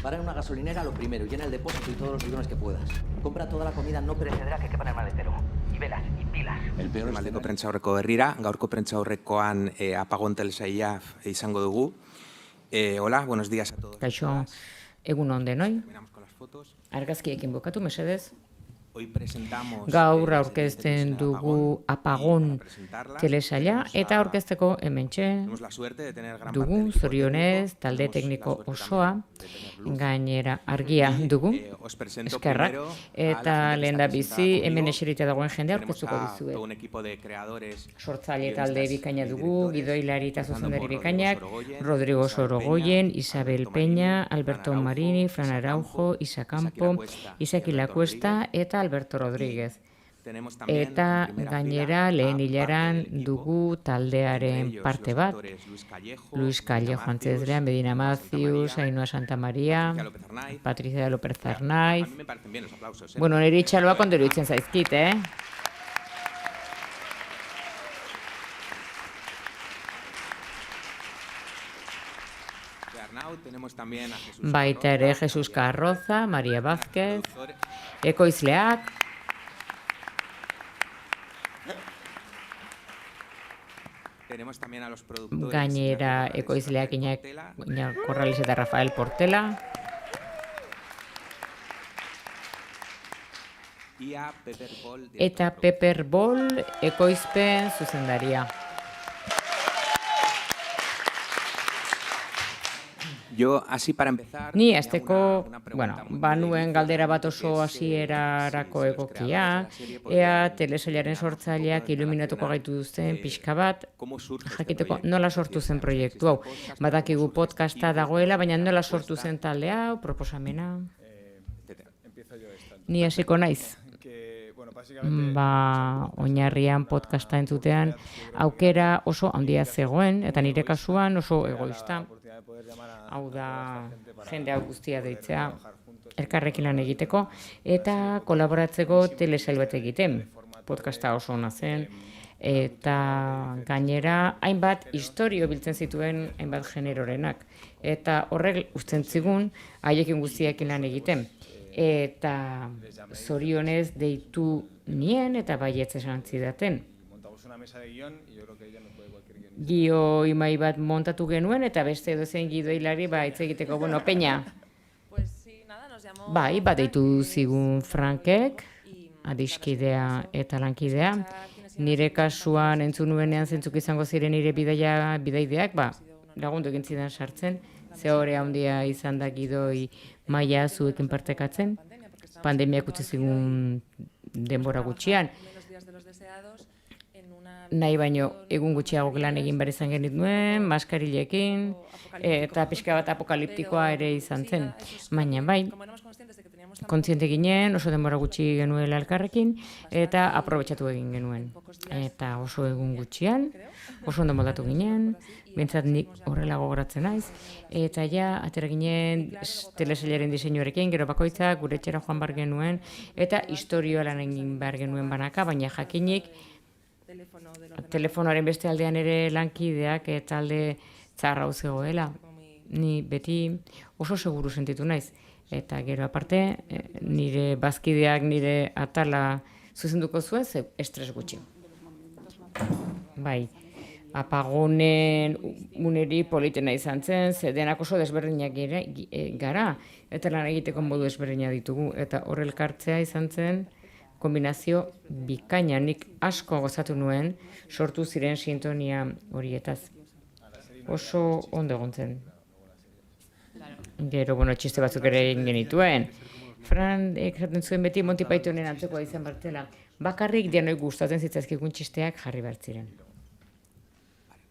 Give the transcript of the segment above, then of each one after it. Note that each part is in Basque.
Para en una gasolinera lo primero, llena el depósito y todos los bidones que puedas. Compra toda la comida no perecedera que quepa en el maletero. Y velas, y pilas. El peor maldeko prentsaurreko berrira, gaurko prentsaurrekoan apagon telesaila izango dugu. Hola, buenos días a todos. Kaixo, egun on denoi. Terminamos con las fotos. Argazkiekin bukatu, mesedez. Hoy presentamos Gaur aurkezten dugu Apagon telesaila eta aurkezteko hementxe Tenemos la suerte de tener gran parte dugu del equipo zorionez técnico. talde Tenemos tekniko la suerte osoa, también de tener luz. gainera argia dugu, Os presento eskerrak, primero a la eta gente que lehen está da presentada bizi conmigo. hemen eserita dagoen jendea Tenemos aurkeztuko a todo un dizuet. equipo de creadores, Sortzaile talde guionistas bikaina y dugu, directores, gidoilari eta empezando zuzendari por bikainak, Rodrigo Sorogoyen, Isabel Peña, Alberto Marini, Fran Araujo, Isa Campo, Isaki Lacuesta eta Alberto Rodríguez. Tenemos también Eta en primera gainera fila lehen a hilaran parte del equipo, dugu entre taldearen ellos parte los bat, actores Luis Callejo antzezlean, Medina Matthews, Ainhoa Santamaria, Patricia López A Arnaiz. mí me parecen bien los aplausos. Bueno, nire itxaloak ondo iruditzen zaizkit, De Arnau tenemos también a Jesús Baita ere Carroza, Jesus Carroza, Maria Vázquez, productores. ekoizleak, Tenemos también a los productores. gainera Iñaki ekoizleak Corrales, Iñaki Corrales eta Rafael Portela, y a Pepper Paul, director eta productor. Pepper Bol ekoizpen zuzendaria. Yo, así para empezar, Ni tenía azteko, una pregunta bueno, muy banuen breve, galdera bat que oso es, hasierarako si los egokia, creadores de la serie podrían ea telesailaren opinar un sortzaileak poco, iluminatuko relacionar, gaitu duzten pixka bat, cómo surge este jakiteko proyecto. nola Es sortu decir, zen sabemos que proiektu hau. existe el podcast, Badakigu cómo surge este podcasta equipo, dagoela, baina nola propuesta, sortu zen talde hau, proposamena. etcétera. Empiezo yo esta. Ni hasiko naiz. Que, bueno, básicamente, Ba, oinarrian podcasta entzutean aukera oso handia zegoen, eta nire kasuan oso egoista. oportunidad de poder llamar a Hau da, gente para jende hau guztia deitzea, trabajar juntos. elkarrekin lan egiteko, eta kolaboratzeko telesail bat egiten. Podcasta oso ona zen, eta gainera hainbat historio biltzen zituen hainbat generorenak. Eta horrek usten zigun haiekin guztiekin lan egiten. Eta zorionez deitu nien eta baietz esan zidaten. Montamos una mesa de guión y yo creo que ella me puede cualquier guionista. Gidoimai bat montatu genuen eta beste edozein gidoilari hitz egiteko, bueno, Peña. Pues sí, nada, nos llamó Bai, bat deitu Frank zigun Frankek, y adiskidea eta lankidea. Nire kasuan entzun nuenean zentzuk izango ziren nire bidaideak, ba, lagundu egin zidan sartzen, ze hori handia izan da gidoi maila zuekin partekatzen. Pandemiak utzi zigun denbora gutxian, menos días de los deseados en una nahi baino egun gutxiago lan egin behar izan genituen, maskarilekin, eta pixka bat apokaliptikoa ere izan zen. Baina bai, como éramos conscientes de que teníamos tan kontziente ginen, oso denbora gutxi genuela elkarrekin, eta aprobetxatu egin genuen. Eta oso egun gutxian, oso ondo moldatu ginen, bintzat nik horrela gogoratzen naiz, eta ja, atera ginen telesailaren diseinuarekin, gero bakoitzak gure etxera joan bar genuen, eta historioa lan egin behar genuen banaka, baina jakinik teléfono de los telefonoaren beste aldean ere lankideak eta alde txarra hau zegoela. Ni beti oso seguru sentitu naiz. Eta gero aparte, nire bazkideak nire atala zuzenduko zuen, ze estres gutxi. Bai, Apagonen uneri politena izan zen, ze denak oso desberdinak gara, eta lan egiteko modu desberdina ditugu. Eta horrelkartzea izan zen, kombinazio bikaina, nik asko gozatu nuen sortu ziren sintonia horietaz. Oso ondo egon zen. Gero, bueno, txiste batzuk ere egin genituen. Fran esaten zuen beti Monty Pythonen antzekoa izan bartela. Bakarrik denoi gustatzen zitzaizkigun txisteak jarri behar ziren.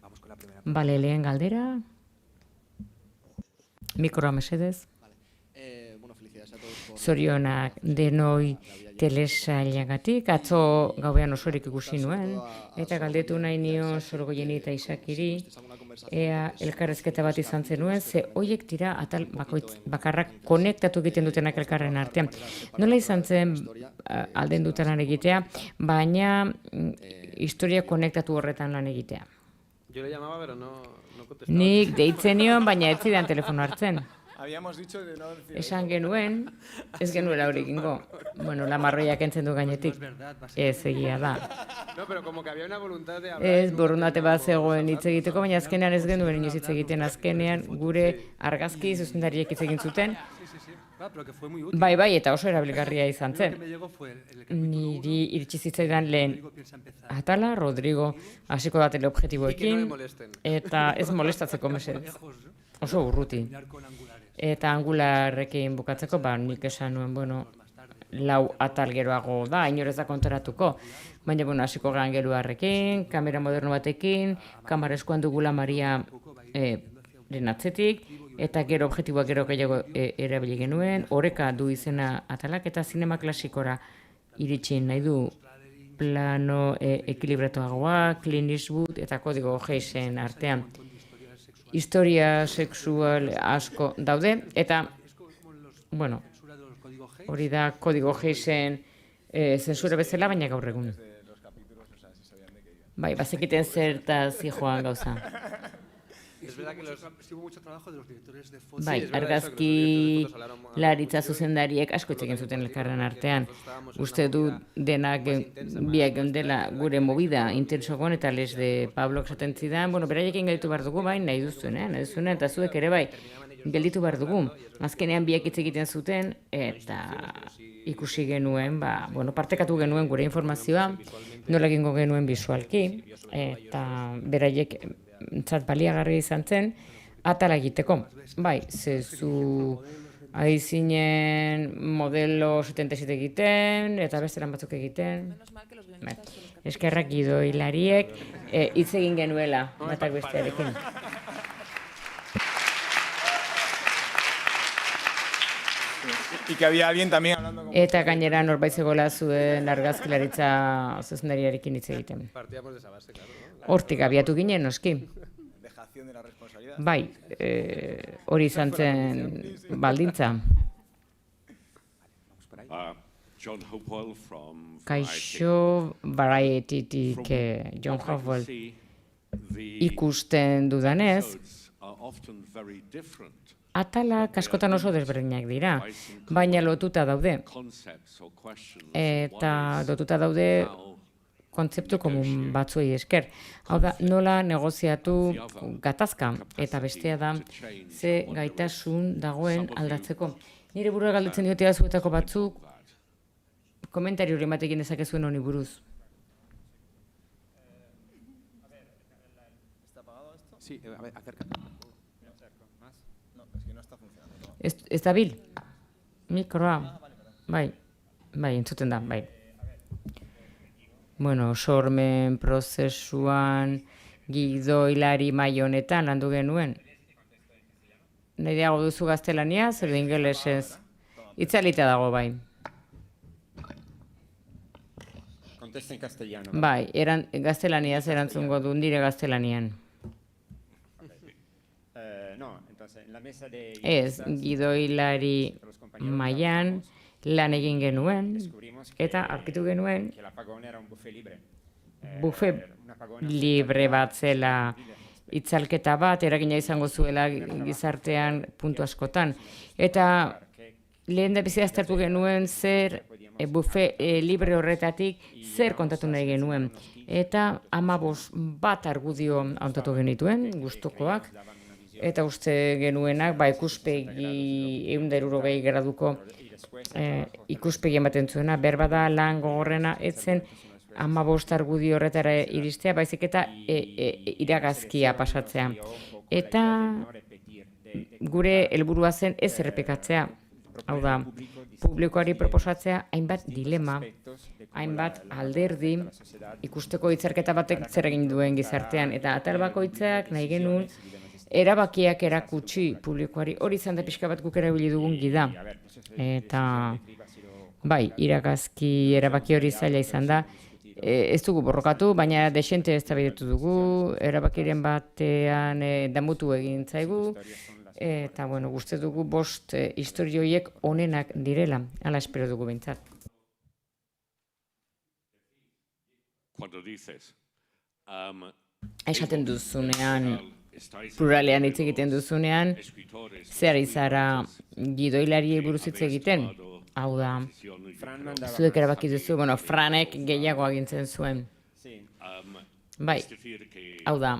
Vamos con la primera. Bale, lehen galdera. Mikroa mesedez. Bueno, felicidades a todos por... Zorionak denoi telesailagatik, atzo gauean osorik ikusi nuen, eta galdetu nahi nion Sorogoyeni eta Isakiri, ea elkarrezketa bat izan zenuen, ze hoiek dira atal bakarrak konektatu egiten dutenak elkarren artean. Nola izan zen alden duten lan egitea, baina historia konektatu horretan lan egitea. Yo le llamaba, pero no contestaba. Nik deitzen nion, baina ez zidan telefono hartzen. Habíamos dicho de no decir... Esan genuen, ez genuela hori egingo. Bueno, la marroiak entzen du gainetik. Ez egia da. No, pero como que había una voluntad de hablar... Ez borondate bat zegoen hitz egiteko, baina azkenean ez genuen inoiz hitz egiten. Azkenean gure argazki zuzendariek hitz egin zuten. Bai, eta oso erabilgarria izan zen. Niri iritsi zitzaidan lehen atala, Rodrigo hasiko da teleobjektiboekin, eta ez molestatzeko mesedez. Oso urruti. Eta angularrekin bukatzeko, nik esan nuen, lau atal geroago da, inorez da kontoratuko. Baina, hasiko gehan geruarrekin, kamera moderno batekin, kamara eskuan dugula Maria lehen atzetik, eta gero objektiboak gero gehiago erabili genuen, oreka du izena atalak, eta zinema klasikora iritsi nahi du plano ekilibratuagoa, Clint Eastwood eta kodigo Haisen artean. Historia sexual asko daude, eta, hori da kodigo Haisen zensura bezala, baina gaur egun. Bai, bazekiten zertaz joan gauza. Bai, argazki laritza zuzendariek asko hitz egin zuten elkarren artean. Uste du denak biak geundela gure movida intensogon eta les de Pablo esaten zidan, beraiekin gelditu behar dugu, bai, nahi duzuenean, eta zuek ere bai, gelditu behar dugu. Azkenean biak hitz egiten zuten, eta ikusi genuen, partekatu genuen gure informazioa, nola egingo genuen bisualki, eta beraiek entzat baliagarri izan zen, atala egiteko. Bai, zezu aizinen modelo 77 egiten, eta besteran batzuk egiten. Eskerrak Guido Hilariek hitz egin genuela, batak bestearekin. Y que había alguien también hablando con... Eta gainera norbait zegoela zuen argazkilaritza zuzendariarekin hitz egiten. Hortik abiatu ginen, noski. Bai, hori izan zen baldintza. Kaixo Varietytik John Hopewell ikusten dudanez, atalak askotan oso desberdinak dira, baina lotuta daude. Eta lotuta daude kontzeptu komun batzuei esker. Hau da, nola negoziatu gatazka, eta bestea da, ze gaitasun dagoen aldatzeko. Nire burua galdetzen diotea zuetako batzuk, komentari hori batekin dezakezuen honi buruz. Ez da bil? Mikroa? Bai, entzuten da, bai. Sormen prozesuan Guido Hilari maila honetan landu genuen. Nahiago duzu gaztelania, zer da ingelesez? Itzalita dago, bai. Bai, gaztelaniaz erantzungo du, nire gaztelanian. Ez, Guido Hilari mailan lan egin genuen, eta aurkitu genuen bufe libre bat zela itzalketa bat, eragina izango zuela gizartean puntu askotan. Eta lehen da bizi aztertu genuen zer bufe libre horretatik zer kontatu nahi genuen. Eta 15 bat argudio hauntatu genituen, gustukoak, eta uste genuenak ikuspegi 160 graduko ikuspegi ematen zuena, berbada lan gogorrena etzen 15 argudio horretara iristea, baizik eta iragazkia pasatzea. Eta gure helburua zen ez errepikatzea. Hau da, publikoari proposatzea hainbat dilema, hainbat alderdi, ikusteko hitzarketa batek zer egin duen gizartean, eta atal bakoitzak nahi genuen erabakiak erakutsi publikoari, hori izan da pixka bat guk erabili dugun gida. Eta, bai, iragazki erabaki hori zaila izan da, ez dugu borrokatu, baina desente eztabaidatu dugu, erabakiren batean damutu egin zaigu, eta, guzti dugu 5 historio horiek onenak direla, hala espero dugu behintzat. Esaten duzunean, pluralean hitz egiten duzunean, zer izara gidoilariei buruz hitz egiten? Hau da, zuek erabaki duzu, Franek gehiago agintzen zuen. Bai, hau da,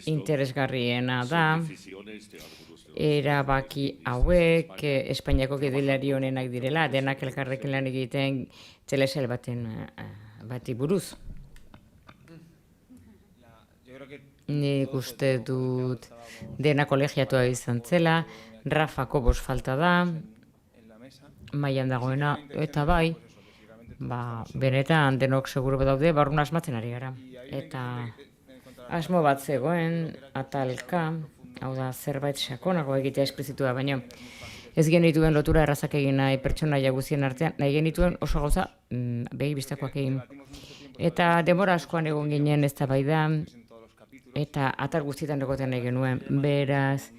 interesgarriena da, erabaki hauek Espainiako gidoilari honenak direla, denak elkarrekin lan egiten telesail bati buruz. Nik uste dut dena kolegiatua izan zela, Rafako bost falta da, mailan dagoena, eta bai, benetan denok seguru badaude, barrun asmatzen ari gara. Eta asmo bat zegoen, atalka, hau da zerbait sakonago egitea esplizitua, baina ez genituen lotura errazak egin nahi pertsonaia guztien artean, nahi genituen oso gauza begi bistakoak egin. Eta denbora askoan egon ginen eztabaidan, eta atal guztietan egoten nahi genuen, beraz,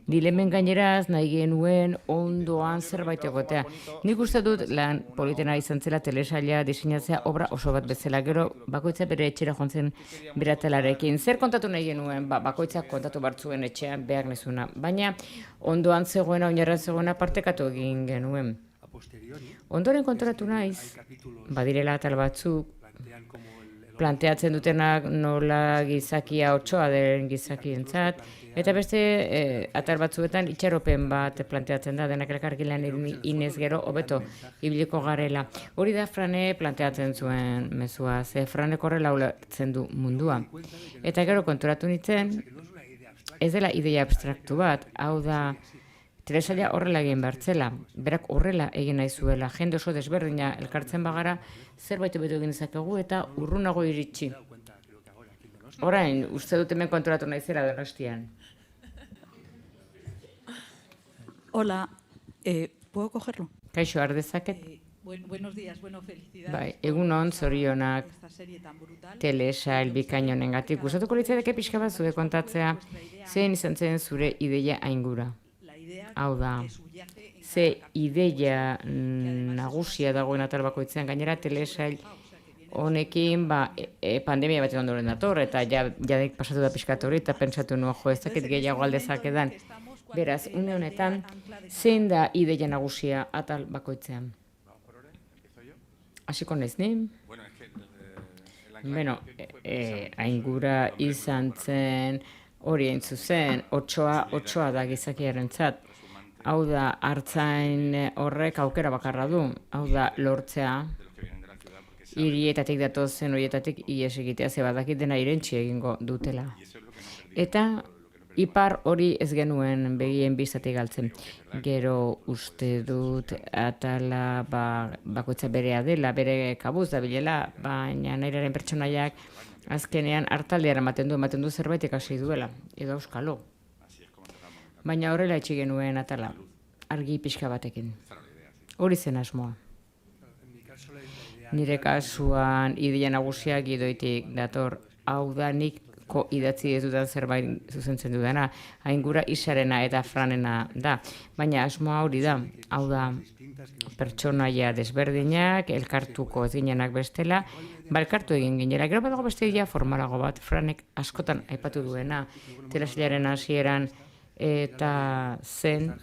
dilemen gaineraz nahi genuen ondoan zerbait egotea. Nik uste dut lan politena izan zela telesaila diseinatzea obra oso bat bezala, gero bakoitza bere etxera joan zen biratelarekin. Zer kontatu nahi genuen? Bakoitzak kontatu bartzuen etxean behar nezuna, baina ondoan zegoena, oinarra zegoena partekatu egin genuen. Ondoren konturatu naiz, badirela atal batzuk, planteatzen dutenak nola gizakia otsoa den gizakientzat, eta beste atal batzuetan itxaropen bat planteatzen da, denak elkarrekin lan inez gero hobeto ibiliko garela. Hori da Frane planteatzen zuen mezua, ze Franek horrela ulertzen du mundua. Eta gero konturatu nintzen, ez dela ideia abstraktu bat, hau da telesaila horrela egin bertzela, berak horrela egin nahi zuela, jende oso desberdina elkartzen bagara, zerbait hobeto egin dezakegu eta urrunago iritsi. Orain, uste dut hemen konturatu naizela Donostian. Hola, ¿puedo cogerlo? Kaixo, har dezaket? Buenos días, felicidades. Bai, egunon zorionak telesail bikain honengatik. Gustatuko litzaidake pixka bat zure kontatzea, zein izan zen zure ideia aingura. Hau da, ze ideia nagusia dagoen atal bakoitzean, gainera telesail honekin pandemia baten ondoren dator, eta jadek pasatu da pixkat hori, eta pentsatu nuen ez dakit gehiago aldezakedan. Beraz, une honetan, zein da ideia nagusia atal bakoitzean? Hasiko naiz ni? Aingura izan zen, hori hain zuzen, otsoa da gizakiarentzat. Hau da, artzain horrek aukera bakarra du. Hau da, lortzea, hirietatik datozen horietatik ihes egitea, ze badakit dena irentsi egingo dutela. Eta ipar hori ez genuen begien bistatik galtzen. Gero uste dut atala bakoitza berea dela, bere kabuz da bilela, baina nahiaren pertsonaiak azkenean hartaldea ematen du zerbait ikasi duela, edo euskalo. Baina horrela etxe genuen atala, argi pixka batekin. Hori zen asmoa. Nire kasuan ideia nagusia gidoitik dator, hau da nik idatzi ez dudan zerbait zuzentzen dudana, aingura Isarena eta Franena da. Baina asmoa hori da, hau da pertsonaia desberdinak, elkartuko ez ginenak bestela, elkartu egin ginera. Gero badago beste idea formalago bat, Franek askotan aipatu duena, telesailaren hasieran eta zen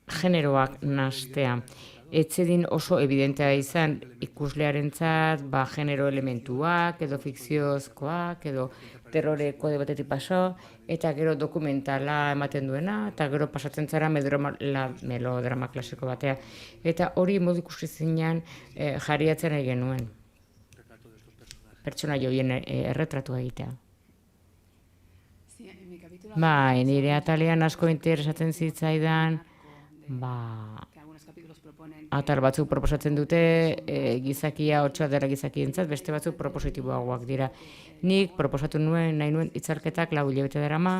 generoak nastea. Etzedin oso evidentea izan ikuslearentzat genero elementuak, edo fikziozkoak, edo terrore kode batetik paso, eta gero dokumentala ematen duena, eta gero pasatzen zara melodrama klasiko batea. Eta hori modu ikusizinean jariatzen nahi genuen. Pertsona joien erretratua egitea. Bai, nire atalean asko interesatzen zitzaidan, atal batzuk proposatzen dute gizakia otsoa dela gizakientzat, beste batzuk propositiboagoak dira. Nik proposatu nahi nuen itzalketak 4 hilabete darama,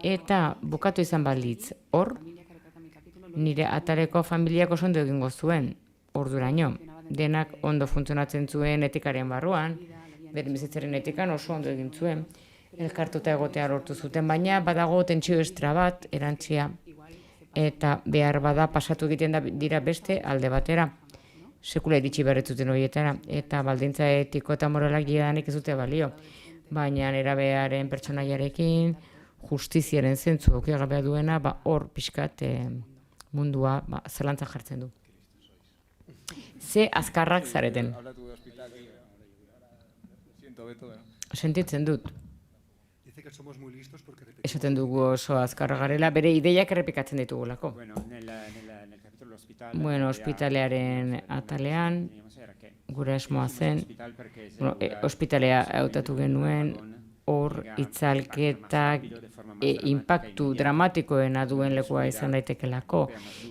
eta bukatu izan balitz. Hor, nire ataleko familiak oso ondo egingo zuen, orduraino. Denak ondo funtzionatzen zuen etikaren barruan, bere bizitzaren etikan oso ondo egin zuen. Elkartuta egotea lortu zuten, baina badago tentsio estra bat erantzia. Eta behar bada pasatu egiten dira beste alde batera. Sekula iritsi berretzuten horietara, eta baldintza etiko eta moralak jadanik ez dute balio. baina nerabearen pertsonaiarekin, justiziaren zentzu okigabea duena, hor pixkat mundua zelantza jartzen du. Ze azkarrak zareten. Habla tú de hospital. Siento, Beto. Sentitzen dut. Dice que somos muy listos porque repetimos. Esaten dugu oso azkarra garela, bere ideiak errepikatzen ditugulako. Bueno, ospitalearen atalean, gure asmoa zen, ospitalea hautatu genuen, hor itzalketak inpaktu dramatikoena duen lekua izan daitekelako.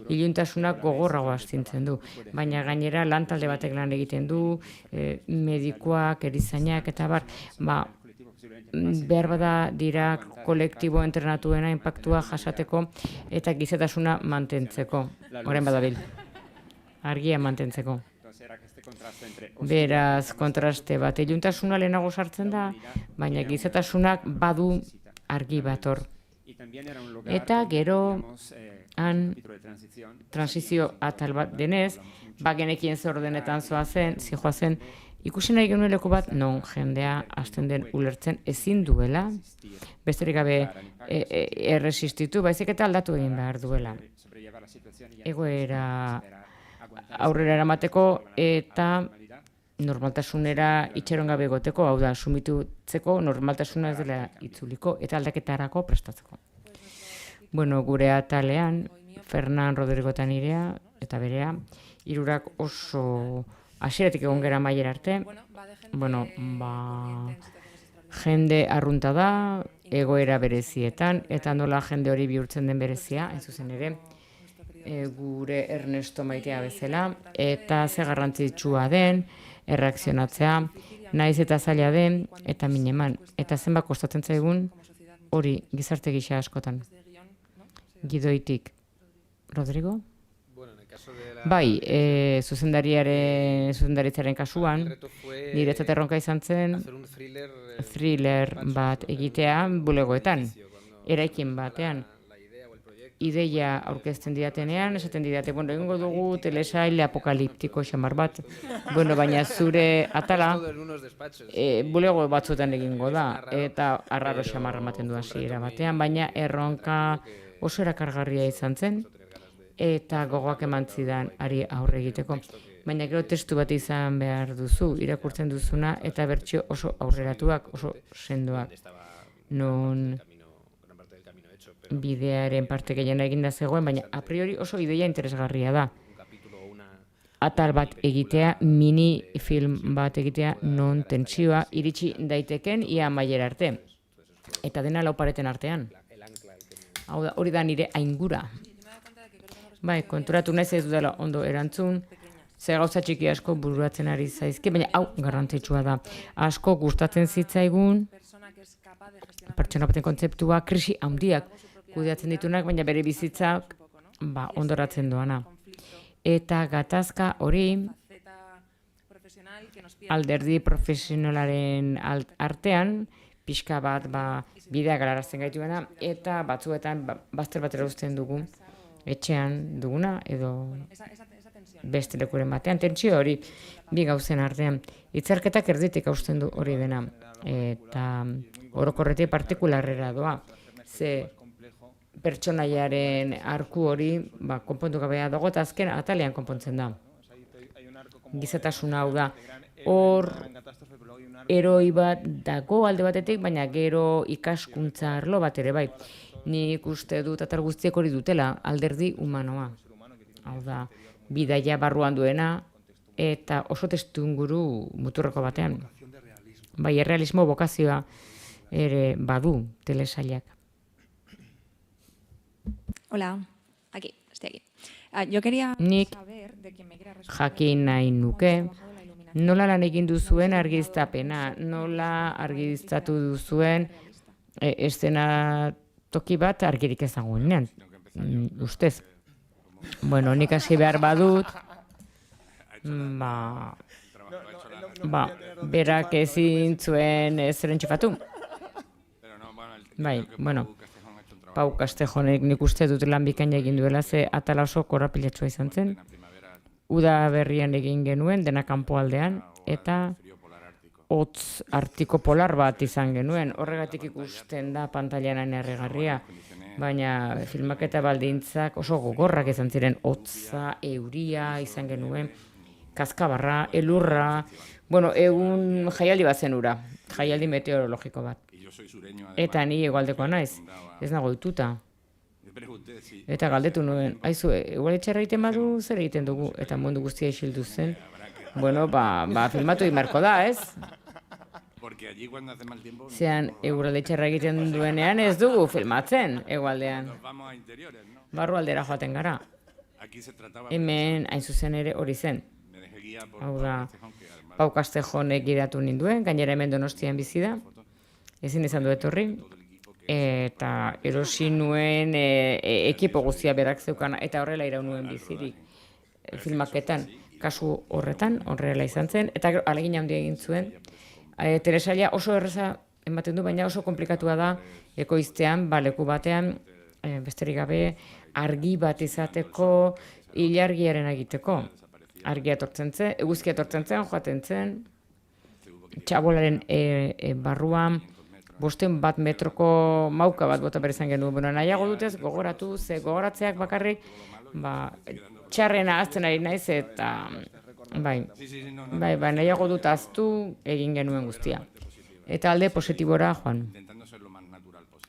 Iluntasunak gogorrago astintzen du, baina gainera lan talde batek lan egiten du, medikuak, erizainak eta behar bada dira kolektibo entrenatuena inpaktua jasateko eta gizatasuna mantentzeko. Horren badabil, argia mantentzeko. Beraz, kontraste bat, iluntasuna lehenago sartzen da, baina gizatasunak badu argi bat hor. Eta gero han transizio atal bat denez, genekien zordenetan zijoazen, ikusi nahi genuen leku bat, non jendea hasten den ulertzen ezin duela, besterik gabe erresistitu, baizik eta aldatu egin behar duela. Egoera aurrera eramateko eta normaltasunera itxaron gabe egoteko, hau da, sumitutzeko normaltasuna ez dela itzuliko eta aldaketarako prestatzeko. Bueno, gure atalean, Fernan Rodrigo eta nirea eta berea, hirurak oso hasieratik egon gera mailer arte, jende arrunta da, egoera berezietan, eta nola jende hori bihurtzen den berezia, hain zuzen ere, gure Ernesto maitea bezala, eta ze garrantzitsua den, erreakzionatzea, naiz eta zaila den, eta mineman, eta zenbat kostatzen zaigun, hori gizarte gisa askotan. Gidoitik. Rodrigo? Bai, zuzendaritzaren kasuan, niretzat erronka izan zen, thriller bat egitea bulegoetan, eraikin batean. Ideia aurkezten didatenean, esaten didate, egingo dugu telesail apokaliptiko xamar bat, baina zure atala bulego batzuetan egingo da, eta arraro xamarra ematen du hasiera batean, baina erronka oso erakargarria izan zen, eta gogoak eman zidan ari aurre egiteko. Baina gero testu bat izan behar duzu, irakurtzen duzuna, eta bertsio oso aurreratuak, oso sendoak. Non bidearen parte gehiena eginda zegoen, baina a priori oso ideia interesgarria da. Atal bat egitea, mini film bat egitea, non tentsioa iritsi daiteken ia amaiera arte. Eta dena laupareten artean. Hau da, hori da nire aingura. Bai, konturatu naiz ez dudala ondo erantzun, ze gauza txiki asko bururatzen ari zaizki, baina hau garrantzitsua da. Asko gustatzen zitzaigun, pertsona baten kontzeptua, krisi handiak kudeatzen ditunak, baina bere bizitzak ondoratzen doana. Eta gatazka hori alderdi profesionalaren artean, pixka bat bidea galarazten gaituena, eta batzuetan bazter batera uzten dugu, etxean duguna, edo beste lekuren batean, tentsio hori bi gauzen artean. Itzarketak erditik hausten du hori dena, eta orokorretik partikularrera doa, ze pertsonaiaren arku hori konpontu gabea dago, eta azken atalean konpontzen da. Gizatasuna hau da, hor eroi bat dago alde batetik, baina gero ikaskuntza arlo bat ere bai. Nik uste dut atal guztiek hori dutela, alderdi humanoa. Hau da, bidaia barruan duena, eta oso testuinguru muturreko batean. Bai, errealismo bokazioa ere badu telesailak. Hola, aquí, estoy aquí. Yo quería Nik jakin nahi nuke, nola lan egin duzuen argiztapena, nola argiztatu duzuen eszena toki bat argirik ezagunean, ustez. Bueno, nik hasi behar badut, berak ezin zuen zeren txifatu. Bai, bueno. Pau Castejonek nik uste dut lan bikaina egin duela, ze atala oso korapilatsua izan zen. Uda berrian egin genuen, dena kanpoaldean, eta hotz artiko polar bat izan genuen, horregatik ikusten da pantailan erregarria, baina filmaketa baldintzak oso gogorrak izan ziren, hotza, euria izan genuen, kaskabarra, elurra, bueno, egun jaialdi bat zen ura, jaialdi meteorologiko bat. Eta ni hegoaldekoa naiz, ez nago ohituta. Eta galdetu nuen, aizu, udaletxearra egiten badu, zer egiten dugu? Eta mundu guztia isildu zen. Bueno, filmatu imarko da, ez? Zean, udaletxearra egiten duenean ez dugu filmatzen, hegoaldean. Barrualdera joaten gara. Hemen, hain zuzen ere, hori zen. Hau da, Pau Castejonek gidatu ninduen, gainera hemen Donostian bizi da. Ezin izan du etorri. Eta erosi nuen ekipo guztia berak zeukana, eta horrela iraun nuen bizirik filmaketan. Kasu horretan, horrela izan zen, eta ahalegin handia egin zuen. Telesaila oso erreza ematen du, baina oso komplikatua da ekoiztean, leku batean, besterik gabe, argi bat izateko, ilargiaren egiteko. Argia etortzen zen, eguzkia etortzen zen, joaten zen, txabolaren barruan, 500 metroko mauka bat bota behar izan genuen. Bueno, nahiago dutez, gogoratu, gogoratzeak bakarrik, txarrena azten ari naiz, eta nahiago dut aztu egin genuen guztia. Eta alde positibora joan.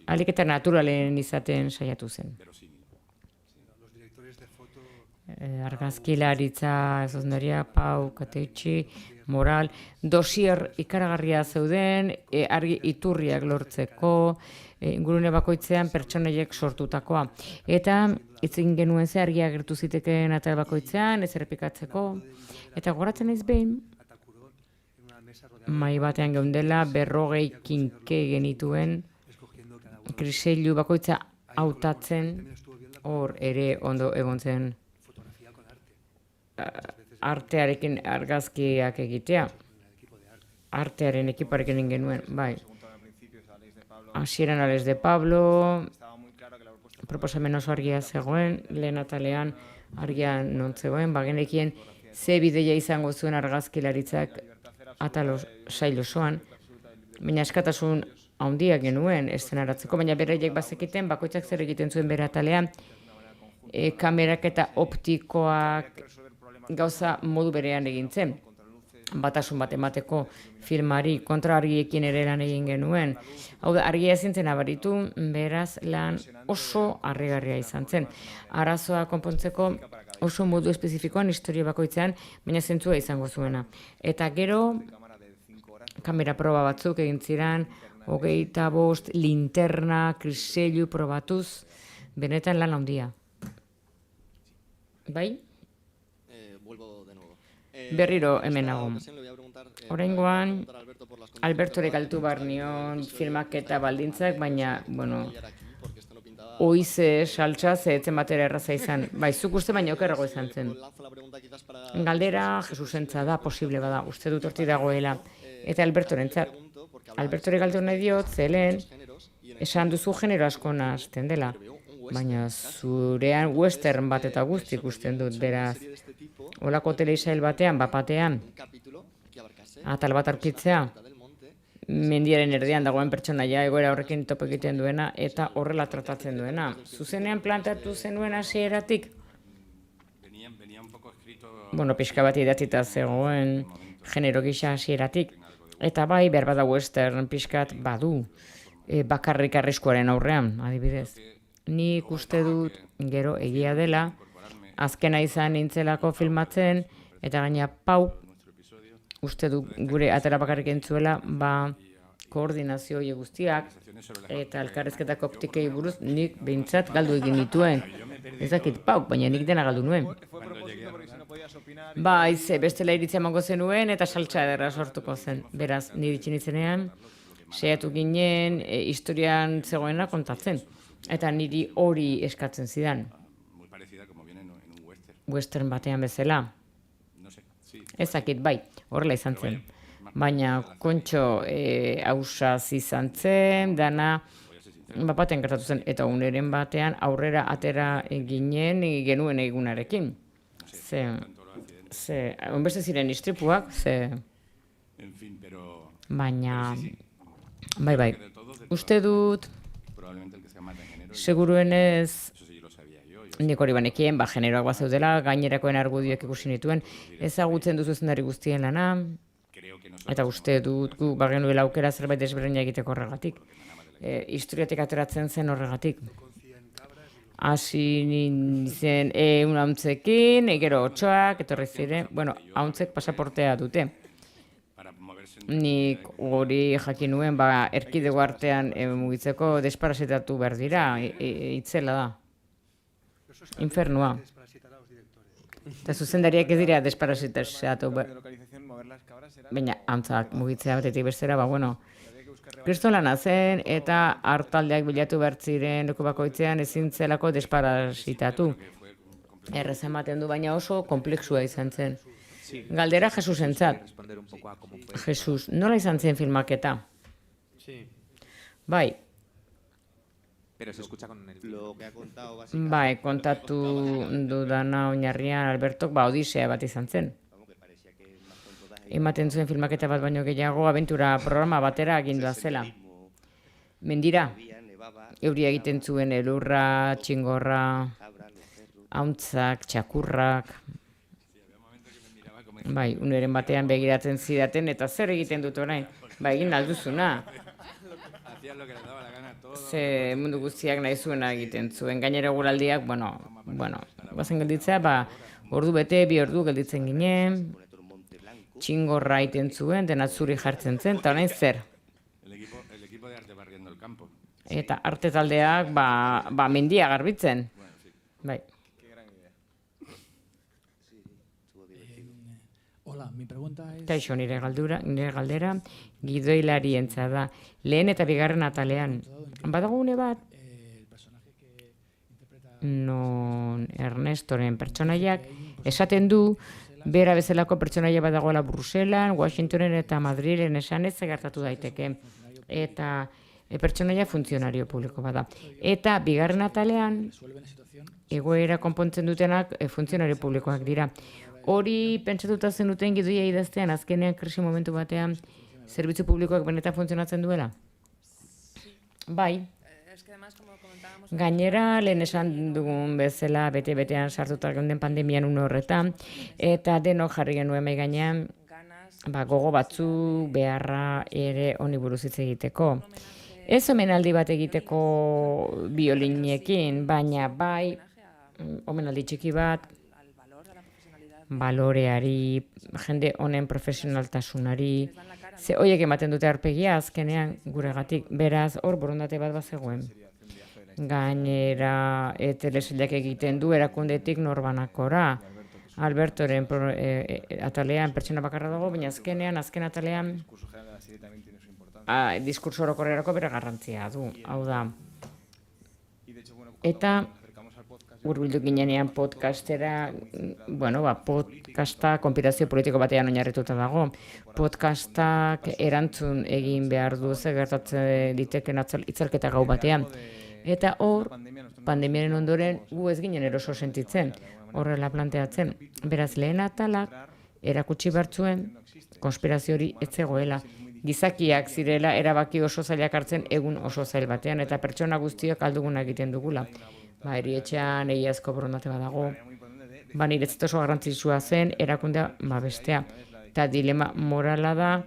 Alik eta naturalen izaten saiatu zen. Argazkilaritza, Zosneria, Pau, Kateitxi, Moral, dosier ikaragarria zeuden, argi iturriak lortzeko, ingurune bakoitzean pertsonaiek sortutakoa. Eta itzin genuen ze argia gertu zitekeen atal bakoitzean, ez errepikatzeko. Eta goratzen naiz behin, mahai batean geundela, 40 kinke genituen, kriseilu bakoitza hautatzen, hor ere ondo egon zen artearekin argazkiak egitea. Artearen ekiparekin genuen, bai. Hasieran Ales de Pablo, proposamen oso argia zegoen, lehen atalean argia non zegoen, genekien ze bideia izango zuen argazkilaritzak atalo sail osoan, baina eskatasun handia genuen eszenaratzeko, baina beraiek bazekiten, bakoitzak zer egiten zuen bere atalean, kamerak eta optikoak gauza modu berean egintzen. Batasun bat emateko filmari kontraargiekin ere lan egin genuen. Hau da, argia ezin zen abaritu, beraz lan oso harrigarria izan zen. Arazoa konpontzeko oso modu espezifikoan historia bakoitzean, baina zentzua izango zuena. Eta gero, kamera proba batzuk egin ziren, 25 linterna, kriseilu probatuz, benetan lan handia. Bai? Berriro hemen nago. Oraingoan, Albertori galtu behar nion filmaketa baldintzak, baina, oize, saltza, zehetzen batera erraza izan. Bai, zuk uste baina okerrago izan zen. Galdera, Jesusentza da, posible bada, uste dut horti dagoela. Eta Albertorentzat. Albertori galtu nahi diot, zelen, esan duzu genero asko nahazten dela. Baina zurean western bat eta guzti ikusten dut, beraz. Olako telesail batean, bapatean, atal bat aurkitzea, mendiaren erdian dagoen pertsonaia egoera horrekin topo egiten duena eta horrela tratatzen duena. Zuzenean plantatu zenuen hasieratik? Pixka bat idatzita zegoen genero gisa hasieratik. Eta bai, behar bada western pixkat badu, bakarrik arriskuaren aurrean, adibidez. Nik uste dut gero egia dela, azkena izan nintzelako filmatzen, eta gaina Pau, uste du gure atera bakarrik entzuela, koordinazio guztiak, eta elkarrezketako optikei buruz, nik behintzat galdu egin nituen. Ez dakit Pau, baina nik dena galdu nuen. Bestela iritzia emango zenuen, eta saltza ederra sortuko zen. Beraz, niritsi nintzenean, saiatu ginen, historian zegoena kontatzen. Eta niri hori eskatzen zidan. Western batean bezala. Ezakit, bai, horrela izan zen. Baina kontxo hausaz izan zen, dana bapaten gertatu zen. Eta uneren batean aurrera atera ginen genuen egunarekin. Onbeste ziren istripuak, Baina, bai, uste dut, seguruenez, nik hori banekien, generoak bazeudela, gainerakoen argudioak ikusi nituen, ezagutzen duzu zendari guztien lana, eta uste dut gu bagenuela aukera zerbait desberdina egiteko horregatik. Historiatik ateratzen zen horregatik. Hasi nintzen hauntzekin, gero 8ak, etorri ziren, hauntzek pasaportea dute. Nik hori jakin nuen, erkidego artean mugitzeko desparasitatu behar dira, itzela da. Infernua. Eta zuzendariak ez dira desparasitatu behar. Baina, hauntzak mugitzea batetik bestera, kristolana zen eta hartaldeak bilatu behar ziren leku bakoitzean ezin zelako desparasitatu. Errez ematen du, baina oso komplexua izan zen. Galdera Jesusentzat. Jesus, nola izan zen filmaketa? Bai. Bai, kontatu dudana oinarrian Albertok, odisea bat izan zen. Ematen zuen filmaketa bat baino gehiago abentura programa batera agindua zela. Mendira, euria egiten zuen elurra, txingorra, hauntzak, txakurrak. Bai, uneren batean begiratzen zidaten eta zer egiten dut orain? Egin alduzuna. Ze mundu guztiak nahi zuena egiten zuen. Gainera guraldiak, bazen gelditzea, ordu bete, 2 ordu gelditzen ginen. Txingorra iten zuen, dena zuri jartzen zen, eta orain zer. Eta arte taldeak, mendia garbitzen. Bai. Kaixo, nire galdera, gidoilarientza da. Lehen eta bigarren atalean. Badago une bat, non Ernestoren pertsonaiak esaten du, bera bezalako pertsonaia badagoela Bruselan, Washingtonen eta Madrilen esanez gertatu daiteke. Eta pertsonaia funtzionario publiko bada. Eta bigarren atalean, egoera konpontzen dutenak funtzionario publikoak dira. Hori pentsatuta zenuten gidoia idaztean, azkenean krisi momentu batean, zerbitzu publikoak benetan funtzionatzen duela? Bai. Gainera, lehen esan dugun bezala, bete-betean sartuta geunden pandemian une horretan, eta denok jarri genuen mahai gainean, gogo batzu beharra ere honi buruz hitz egiteko. Ez omenaldi bat egiteko biolinekin, baina bai, omenaldi txiki bat, baloreari, jende honen profesionaltasunari, ze horiek ematen dute aurpegia azkenean guregatik, beraz hor borondate bat bazegoen. Gainera, telesailak egiten du erakundetik norbanakora. Albertoren atalean pertsona bakarra dago, baina azken atalean diskurso orokorrerako bere garrantzia du. Hau da. Eta hurbildu ginenean podcastera, podcasta konpirazio politiko batean oinarrituta dago. Podcastak erantzun egin behar du ze gertatzen diteken itzalketa gau batean. Eta hor, pandemiaren ondoren gu ez ginen eroso sentitzen, horrela planteatzen. Beraz, lehen atalak erakutsi bartzuen konspirazio hori ez zegoela. Gizakiak zirela erabaki oso zailak hartzen egun oso zail batean, eta pertsona guztiak alduguna egiten dugula. Erietxean egiazko borondate badago, niretzat oso garrantzitsua zen erakundea bestea. Eta dilema morala da,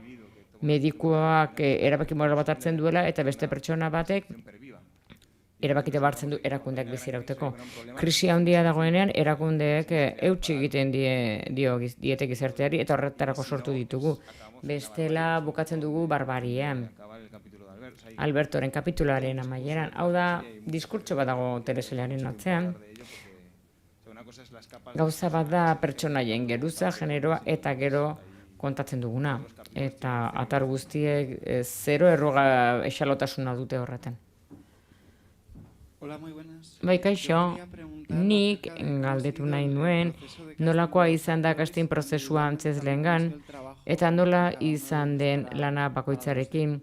medikuak erabaki moral bat hartzen duela, eta beste pertsona batek erabakite hartzen du erakundeak bizirauteko. Krisi handia dagoenean, erakundeek eutsi egiten diete gizarteari, eta horretarako sortu ditugu. Bestela bukatzen dugu barbarian. Albertoren kapitularen amaieran. Hau da, diskurtso bat dago telesailaren atzean. Gauza bat da pertsonaien geruza, generoa eta gero kontatzen duguna. Eta atar guztiek zero erroga esalotasuna dute horretan. Bai, kaixo, nik galdetu nahi nuen nolakoa izan da casting prozesua antzezleengan eta nola izan den lana bakoitzarekin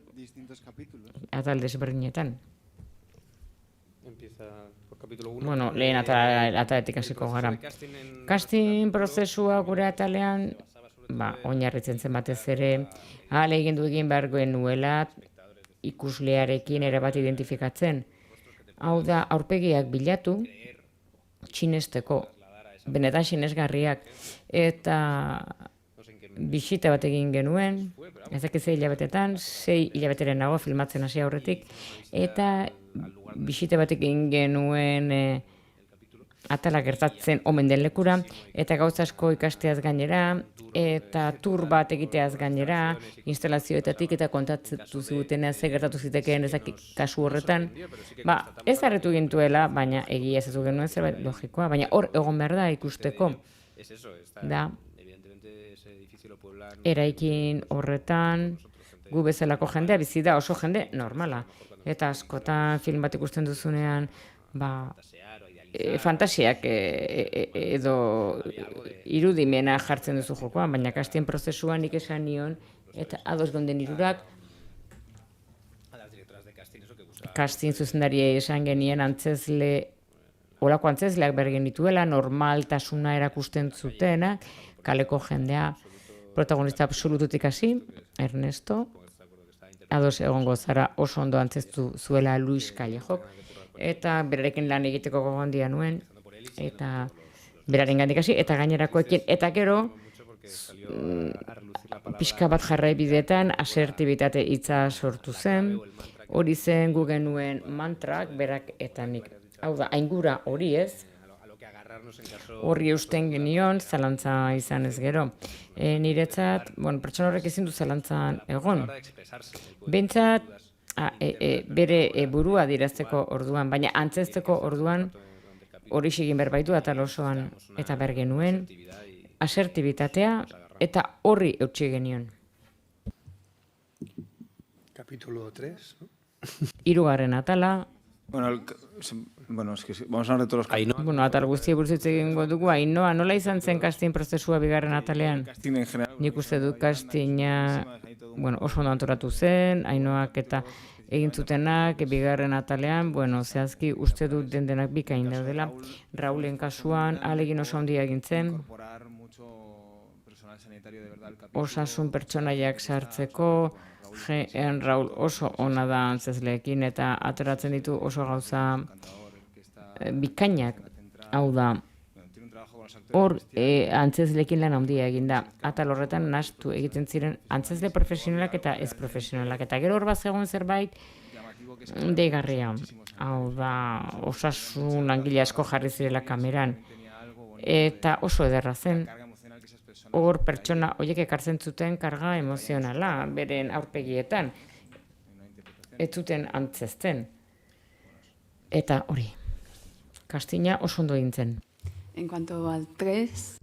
atal desberdinetan. Lehen ataletik hasiko gara. Casting prozesua gure atalean oinarritzen zen batez ere, ahalegindu egin behar genuela ikuslearekin erabat identifikatzen. Hau da, aurpegiak bilatu, txinesteko, benetan sinesgarriak, eta bisita bat egin genuen, ez dakit 6 hilabetetan, 6 hilabeteren nago filmatzen hasi aurretik, eta bisita bat egin genuen atala gertatzen omen den lekura, eta gauza asko ikasteaz gainera, eta tur bat egiteaz gainera, instalazioetatik eta kontatzen zigutenean ze gertatu zitekeen ezak kasu horretan. Ez harritu gintuela, baina egia ez genuen zerbait logikoa, baina hor egon behar da ikusteko. Da, eraikin horretan, gu bezalako jendea, bizi da oso jende normala. Eta askotan film bat ikusten duzunean, fantasiak edo irudimena jartzen duzu jokoan, baina kastien prozesuan nik esan nion, eta ados gonden hirurak, kastin zuzendaria esan genien olako antzesleak bergen dituela, normaltasuna erakusten zutena, kaleko jendea, protagonista absolututik hasi, Ernesto, ados egongo zara oso ondo antzestu zuela Luis Callejok, eta berarekin lan egiteko gogondia nuen, eta beraren gandik hasi, eta gainerakoekin, eta gero, pixka bat jarrai bideetan, asertibitate hitza sortu zen, hori zen gu genuen mantrak, berak eta nik. Hau da, aingura hori ez, horri eusten genion, zalantza izan ez gero. Niretzat, pertsona horrek ezin du zalantzan egon. Behintzat, bere burua dirazteko orduan, baina antzezteko orduan hori egin behar baitu atal osoan eta behar genuen, asertibitatea eta horri eutsi genion. Capítulo 3, ¿no? 3. atala. Es que vamos a hablar de todos los capítulos. Atal guztia buruz hitz egingo dugu, Ainhoa, nola izan zen casting prozesua 2. atalean? Nik uste dut castinga oso ondo antolatu zen, Ainhoak eta egin zutenak, 2. atalean, zehazki uste dut denak bikain daudela. Raulen kasuan, ahalegin oso handia egin zen, osasun pertsonaiak sartzeko, Raul oso ona da antzezleekin eta ateratzen ditu oso gauza bikainak. Hau da, hor antzezleekin lan handia egin da. Atal horretan nahastu egiten ziren antzezle profesionalak eta ez profesionalak. Eta gero hor bat zegoen zerbait deigarria. Hau da, osasun langile asko jarri zirela kameran. Eta oso ederra zen. Hor pertsona horiek ekartzen zuten karga emozionala, beren aurpegietan. Ez zuten antzezten. Eta hori, kastina oso ondo egin zen. En cuanto al 3...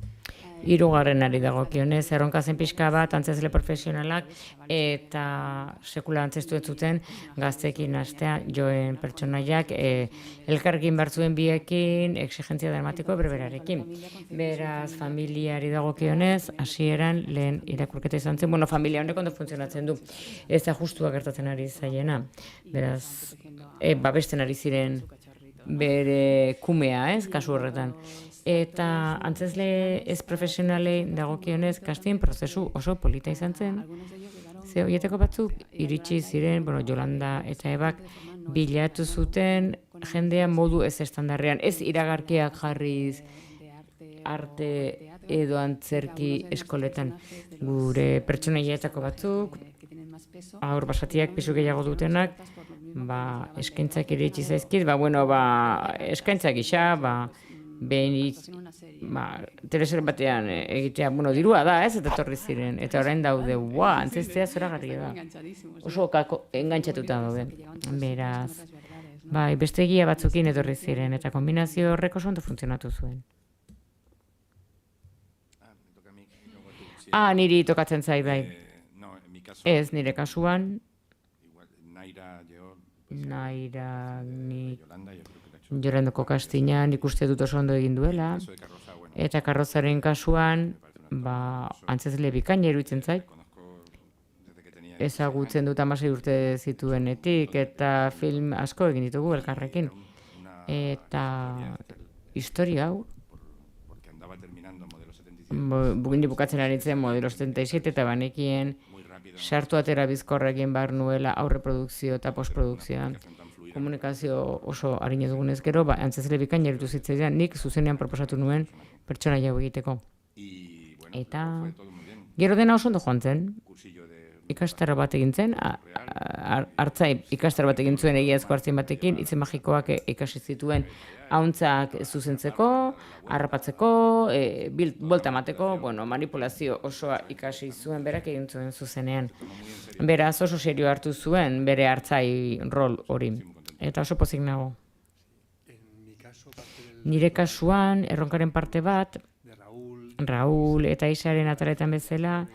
3. dagokionez, erronka zen pixka bat antzezle profesionalak eta sekula antzestu ez zuten gazteekin hastea joen pertsonaiak elkarrekin bertzuen biekin exigentzia dramatiko berberarekin. Beraz, familiari dagokionez, hasieran lehen irakurketa izan zen, familia honek ondo funtzionatzen du. Ez da justua gertatzen ari zaiena. Beraz, babesten ari ziren bere kumea, kasu horretan. Eta antzezle ez profesionalei dagokionez kastin prozesu oso polita izan zen. Ze horietako batzuk iritsi ziren, Jolanda eta Ebak bilatu zuten jendea modu ez estandarrean, ez iragarkiak jarriz arte edo antzerki eskoletan. Gure pertsonaietako batzuk, aur basatiak pisu gehiago dutenak, eskaintzak iritsi zaizkit, eskaintzak gisa, behin teleser batean egitea, dirua da, eta etorri ziren, eta orain daude, antzestea zoragarria da. Oso engantxatuta daude. Beraz, beste egia batzukin etorri ziren, eta kombinazio horrek oso ondo funtzionatu zuen. Niri tokatzen zai, bai. Ez, nire kasuan, Naira, Jolandoko kastina nik uste dut oso ondo egin duela, eta Karrozaren kasuan, antzezle bikaina iruditzen zait. Ezagutzen dut 16 urte zituenetik, eta film asko egin ditugu elkarrekin. Eta historia hau, Bugini bukatzen ari zen modelo 77 eta banekien sartu atera bizkorra egin behar nuela aurreprodukzio eta postprodukzioan. Komunikazio oso harina dugunez gero, antzezle bikain jaritu zitzaidan, nik zuzenean proposatu nuen pertsona jau egiteko. Eta gero dena oso ondo joan zen. Ikastaro bat egin zen, hartzai ikastaro bat egin zuen egiazko hartzien batekin, hitze magikoak ikasi zituen hauntzak zuzentzeko, harrapatzeko, bolta emateko, manipulazio osoa ikasi zuen, berak egin zuen zuzenean. Beraz oso serio hartu zuen bere hartzai rol hori, eta oso pozik nago. Nire kasuan, erronkaren parte bat, Raúl eta Isaren ataletan bezala,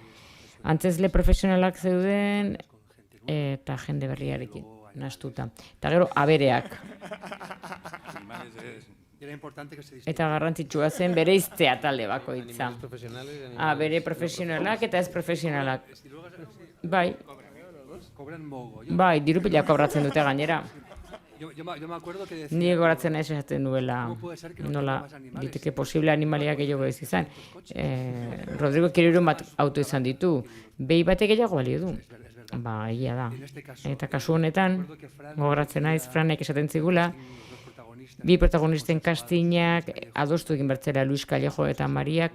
antzezle profesionalak zeuden eta jende berriarekin nahastuta. Eta gero abereak. Eta garrantzitsua zen bere iztea talde bakoitza. Bere profesionalak eta ez profesionalak. Bai, diru pila kobratzen dute gainera. Nire goratzen naiz esaten duela nola diteke posible animaliak gehiago ez izan. Rodrigo Kirurun bat auto izan ditu, behi batek gehiago balio du. Egia da. Eta kasu honetan, gogoratzen naiz, Franek esaten zigula, bi protagonisten kastinak adostu egin bertzera Luis Callejo eta Maria,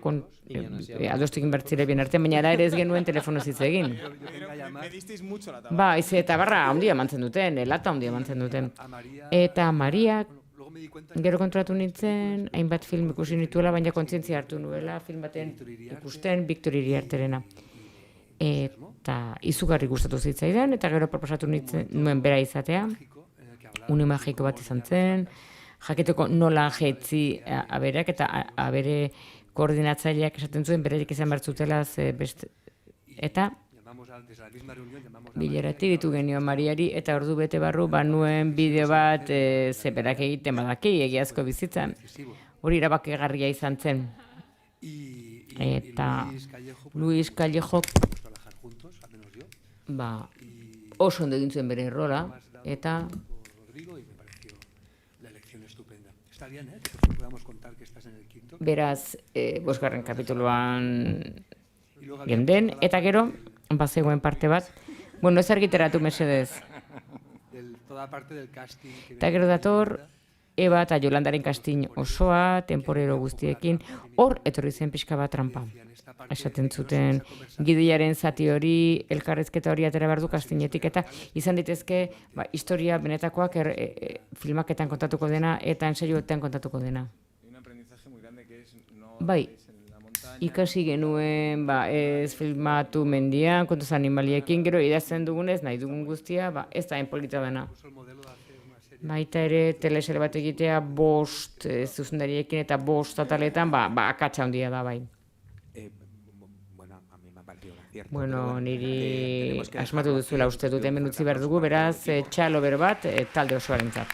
adostu egin bertzera bien artean, baina ere ez genuen telefonoz hitz egin. Eta barra handia mantzen duten, lata handia mantzen duten. Eta Mariak, gero konturatu nintzen, hainbat film ikusi nituela, baina kontzientzia hartu nuela, film baten ikusten, Victor Iriarterena. Eta izugarri gustatu zitzaidan, eta gero proposatu nuen bera izatea, une magiko bat izan zen, jakiteko nola jetzi abereak eta abere koordinatzaileak esaten zuen bereik izan bertzutela eta bileratik ditu genio Mariari eta ordu bete barru banuen bideo bat berak egiten badaki egiazko bizitzan. Hori erabakigarria izan zen. Eta Luis Callejo oso ondo egin zuen bere rola eta beraz, 5. kapituluan genden, eta gero, bazegoen parte bat, ez argiteratu mesedez. Eta gero dator, Eba eta Jolandaren kastin osoa, temporero guztiekin, hor etorri zen pixka bat trampa. Esaten zuten gidoiaren zati hori, elkarrezketa hori atera behar du kastinetik, eta izan ditezke historia benetakoak filmaketan kontatuko dena eta ensaioetan kontatuko dena. Ikasi genuen ez filmatu mendian, kontuz animaliekin, gero idazten dugunez, nahi dugun guztia, ez da enpolita dena. Baita ere, telesere bat egitea 5 zuzendariekin eta 5 ataletan, akatsa handia da bai. Niri asmatu duzuela uste dut hemen utzi behar dugu, beraz, txalo ber bat talde osoarentzat.